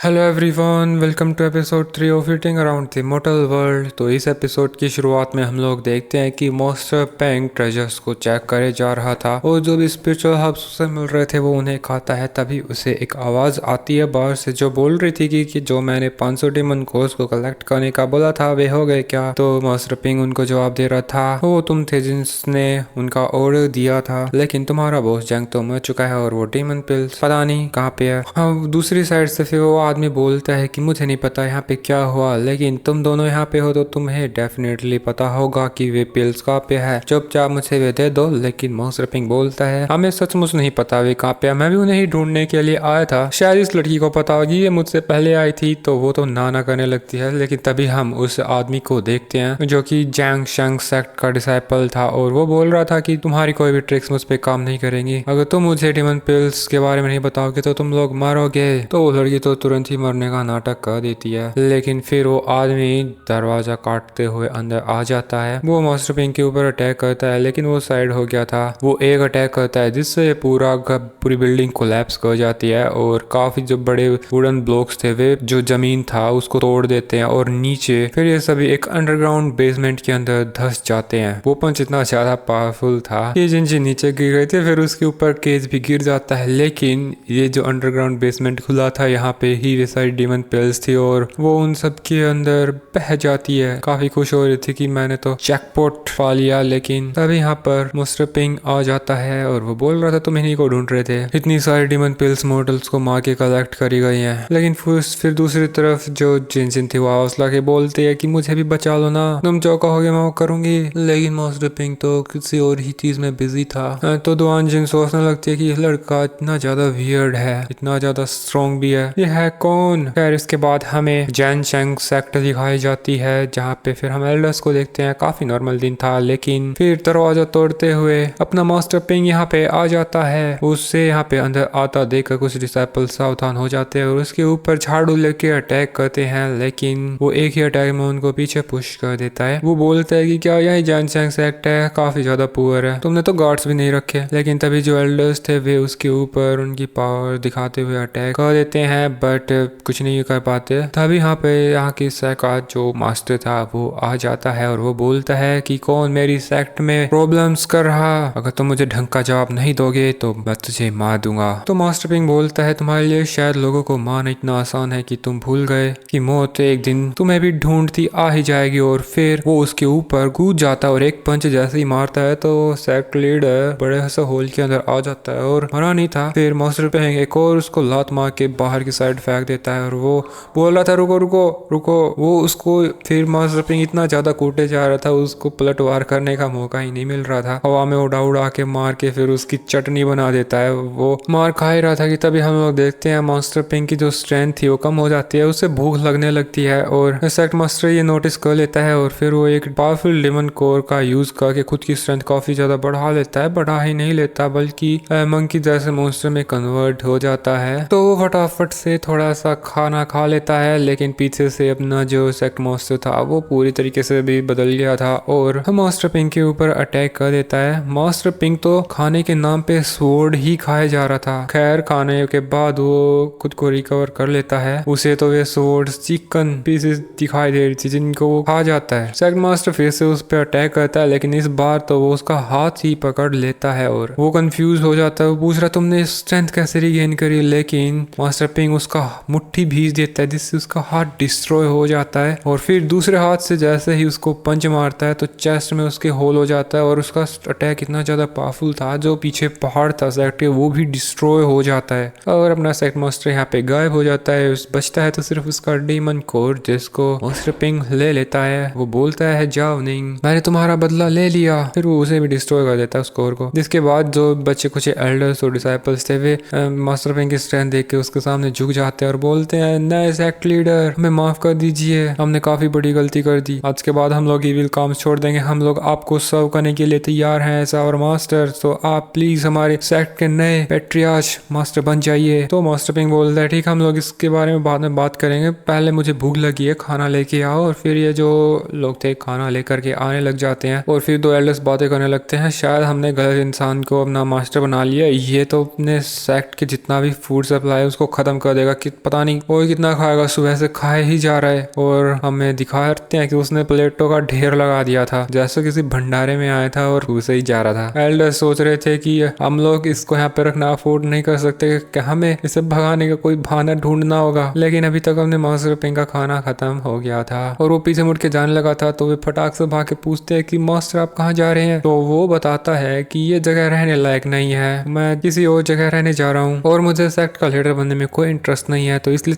Hello everyone, welcome to episode 3 of eating around the motel world. तो इस episode की शुरुआत में हम लोग देखते हैं कि मास्टर पेंग ट्रेजर्स को चेक करे जा रहा था और जो भी स्पिरिचुअल हब्स उसे मिल रहे थे वो उन्हें खाता है। तभी उसे एक आवाज़ आती है बाहर से जो बोल रही थी कि जो मैंने 500 डिमन कोर्स को कलेक्ट करने का बोला था वे हो गए क्या। तो मास्टर पेंग उनको जवाब दे रहा था, वो तुम थे जिसने उनका ऑर्डर दिया था, लेकिन तुम्हारा बॉस जंग तो मर चुका है और वो डिमन पिल्स पता नहीं कहाँ पे है। हाँ, दूसरी साइड से फिर वो आदमी बोलता है कि मुझे नहीं पता यहाँ पे क्या हुआ, लेकिन तुम दोनों यहाँ पे हो तो तुम्हें डेफिनेटली पता होगा कि वे पिल्स कहाँ पे है। चुपचाप मुझे वे दे दो। लेकिन मास्टर पिंग बोलता है, हमें सचमुच नहीं पता वे कहाँ पे है, मैं भी उन्हें ही ढूंढने के लिए आया था। शायद इस लड़की को पता होगी, ये मुझसे पहले आई थी। तो वो तो ना करने लगती है, लेकिन तभी हम उस आदमी को देखते हैं जो कि जैंग शंग सेक्ट का डिसाइपल था और वो बोल रहा था कि तुम्हारी कोई भी ट्रिक्स मुझ पे काम नहीं करेंगी, अगर तुम मुझे डिमन पिल्स के बारे में नहीं बताओगे तो तुम लोग मरोगे। तो वो लड़की तो तुरंत ही मरने का नाटक कर देती है, लेकिन फिर वो आदमी दरवाजा काटते हुए अंदर आ जाता है। वो मास्टर पिंग के ऊपर अटैक करता है, लेकिन वो साइड हो गया था। वो एक अटैक करता है जिससे पूरी बिल्डिंग कोलैप्स कर जाती है और काफी जो बड़े वुडन ब्लॉक्स थे वे जो जमीन था उसको तोड़ देते हैं और नीचे फिर ये सभी एक अंडरग्राउंड बेसमेंट के अंदर धंस जाते हैं। वो पंच इतना ज्यादा पावरफुल था कि जिनसे नीचे गिर गए थे फिर उसके ऊपर केज भी गिर जाता है। लेकिन ये जो अंडरग्राउंड बेसमेंट खुला था यहाँ पे ही वे सारी डिमन पिल्स थी और वो उन सब के अंदर बह जाती है। काफी खुश हो रही थी कि मैंने तो जैकपॉट पा लिया। लेकिन तभी यहाँ पर मास्टर पिंग आ जाता है और वो बोल रहा था तुम इन्हीं को ढूंढ रहे थे, इतनी सारी डिमन पिल्स मॉडल्स को मार के कलेक्ट करी गई हैं। लेकिन फिर दूसरी तरफ जो जिन थी वो आवाज ला के बोलती है कि मुझे भी बचा लो ना, तुम जो कहोगे मैं वो करूंगी। लेकिन मास्टर पिंग तो किसी और ही चीज में बिजी था। तो दुआन जिन सोचने लगती है कि ये लड़का इतना ज्यादा वियर्ड है, इतना ज्यादा स्ट्रॉन्ग भी है, ये है कौन। खैर इसके बाद हमें जैन शेंग सेक्ट दिखाई जाती है जहाँ पे फिर हम एल्डर्स को देखते हैं। काफी नॉर्मल दिन था, लेकिन फिर दरवाजा तोड़ते हुए अपना मास्टर पिंग यहाँ पे आ जाता है। उससे यहाँ पे अंदर आता देखकर कुछ डिसाइपल सावधान हो जाते हैं और उसके ऊपर झाड़ू लेके अटैक करते हैं, लेकिन वो एक ही अटैक में उनको पीछे पुश कर देता है। वो बोलता है कि क्या यही जैन शेंग सेक्ट है, काफी ज्यादा पुअर है, तुमने तो गार्ड्स भी नहीं रखे। लेकिन तभी जो एल्डर्स थे वे उसके ऊपर उनकी पावर दिखाते हुए अटैक कर देते हैं, बट कुछ नहीं कर पाते। तभी यहाँ की सेक्ट का जो मास्टर था वो आ जाता है और वो बोलता है कि कौन मेरी सेक्ट में प्रॉब्लम्स कर रहा, अगर तुम मुझे ढंग का जवाब नहीं दोगे तो मैं तुझे मार दूंगा। तो मास्टर पिंग बोलता है तुम्हारे लिए शायद लोगों को मारना इतना आसान है कि तुम भूल गए कि मौत एक दिन तुम्हें भी ढूंढती आ ही जाएगी। और फिर वो उसके ऊपर कूद जाता है और एक पंच जैसे ही मारता है तो सेक्ट लीडर बड़े से होल के अंदर आ जाता है और मरा नहीं था। फिर मास्टर पिंग एक और उसको लात मार के बाहर की साइड फेंक देता है और वो बोल रहा था रुको रुको रुको। वो उसको फिर मास्टर पिंग इतना ज्यादा कूटे जा रहा था उसको पलटवार करने का मौका ही नहीं मिल रहा था। हवा में उड़ा उड़ा के मार के फिर उसकी चटनी बना देता है। वो मार खा ही रहा था कि तभी हम लोग देखते हैं मास्टर पिंग की जो स्ट्रेंथ थी वो कम हो जाती है, उसे भूख लगने लगती है और सेक्ट मास्टर ये नोटिस कर लेता है और फिर वो एक पावरफुल डिमन कोर का यूज करके खुद की स्ट्रेंथ काफी ज्यादा बढ़ा लेता है। बढ़ा ही नहीं लेता बल्कि मंकी जैसे मॉन्स्टर में कन्वर्ट हो जाता है। तो वो फटाफट से थोड़ा सा खाना खा लेता है, लेकिन पीछे से अपना जो सेक्ट मास्टर था वो पूरी तरीके से भी बदल गया था और मास्टर पिंग के ऊपर अटैक कर देता है। मास्टर पिंग तो खाने के नाम पे स्वॉर्ड ही खाया जा रहा था। खैर खाने के बाद वो खुद को रिकवर कर लेता है। उसे तो वे स्वॉर्ड चिकन पीसेस दिखाई दे रही थी जिनको वो खा जाता है। सेक्ट मास्टर फिर से उस पर अटैक करता है, लेकिन इस बार तो वो उसका हाथ ही पकड़ लेता है और वो कंफ्यूज हो जाता है। वो पूछ रहा तुमने स्ट्रेंथ कैसे रिगेन करी, लेकिन मास्टर पिंग उसका मुट्ठी भींच देता है जिससे उसका हाथ डिस्ट्रॉय हो जाता है। और फिर दूसरे हाथ से जैसे ही उसको पंच मारता है तो चेस्ट में उसके होल हो जाता है और उसका अटैक इतना ज्यादा पावरफुल था जो पीछे पहाड़ था सेक्ट के वो भी डिस्ट्रॉय हो जाता है और अपना सेक्ट मास्टर यहाँ पे गायब हो जाता है। बचता है तो सिर्फ उसका डीमन कोर जिसको मास्टर पिंग ले लेता है। वो बोलता है जाओ नहीं, मैंने तुम्हारा बदला ले लिया। फिर वो उसे भी डिस्ट्रॉय कर देता है उस कोर को। जिसके बाद जो बच्चे कुछ एल्डर्स और डिसाइपल्स थे वे मास्टर पिंग की स्ट्रेंथ देख के उसके सामने झुक जाते हैं और बोलते हैं नए सेक्ट लीडर हमें माफ कर दीजिए, हमने काफी बड़ी गलती कर दी। आज के बाद हम लोग इविल काम छोड़ देंगे, हम लोग आपको सर्व करने के लिए तैयार हैं एज आवर मास्टर। तो आप प्लीज हमारे सेक्ट के नए पेट्रियार्च मास्टर बन जाइए। तो मास्टर पिंग बोलता है ठीक हम लोग इसके बारे में बाद में बात करेंगे, पहले मुझे भूख लगी है, खाना लेके आओ। और फिर ये जो लोग थे खाना लेकर के आने लग जाते हैं और फिर दो एल्डर्स बातें करने लगते हैं। शायद हमने गलत इंसान को अपना मास्टर बना लिया, ये तो अपने सेक्ट के जितना भी फूड सप्लाई है उसको खत्म कर देगा। कि पता नहीं और कितना खाएगा, सुबह से खाए ही जा रहा है। और हमें दिखाते हैं कि उसने प्लेटों का ढेर लगा दिया था, जैसे किसी भंडारे में आया था और घुसे ही जा रहा था। एल्डर्स सोच रहे थे कि हम लोग इसको यहाँ पे रखना अफोर्ड नहीं कर सकते, कि हमें इसे भगाने का कोई बहाना ढूंढना होगा। लेकिन अभी तक हमने मास्टर पिंक का खाना खत्म हो गया था और वो पीछे मुड़ के जाने लगा था। तो वे फटाक से भाग के पूछते हैं कि मास्टर आप कहाँ जा रहे हैं। तो वो बताता है कि ये जगह रहने लायक नहीं है, मैं किसी और जगह रहने जा रहा हूँ और मुझे सेक्ट का लीडर बनने में कोई इंटरेस्ट नहीं है, तो इसलिए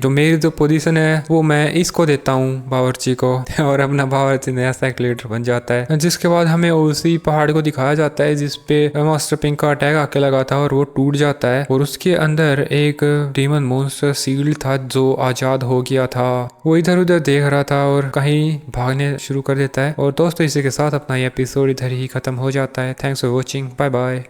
मेरी जो पोजीशन है वो मैं इसको देता हूँ, बावर्ची को। और अपना बावर्ची नया सेक्ट लीडर बन जाता है। जिसके बाद हमें उसी पहाड़ को दिखाया जाता है जिसपे मास्टर पिंक का अटैक आके लगा था और वो टूट जाता है और उसके अंदर एक डीमन मॉन्स्टर सील्ड था जो आजाद हो गया था। वो इधर उधर देख रहा था और कहीं भागने शुरू कर देता है। और दोस्तों इसी के साथ अपना ये एपिसोड इधर ही खत्म हो जाता है। Thanks for watching, bye bye.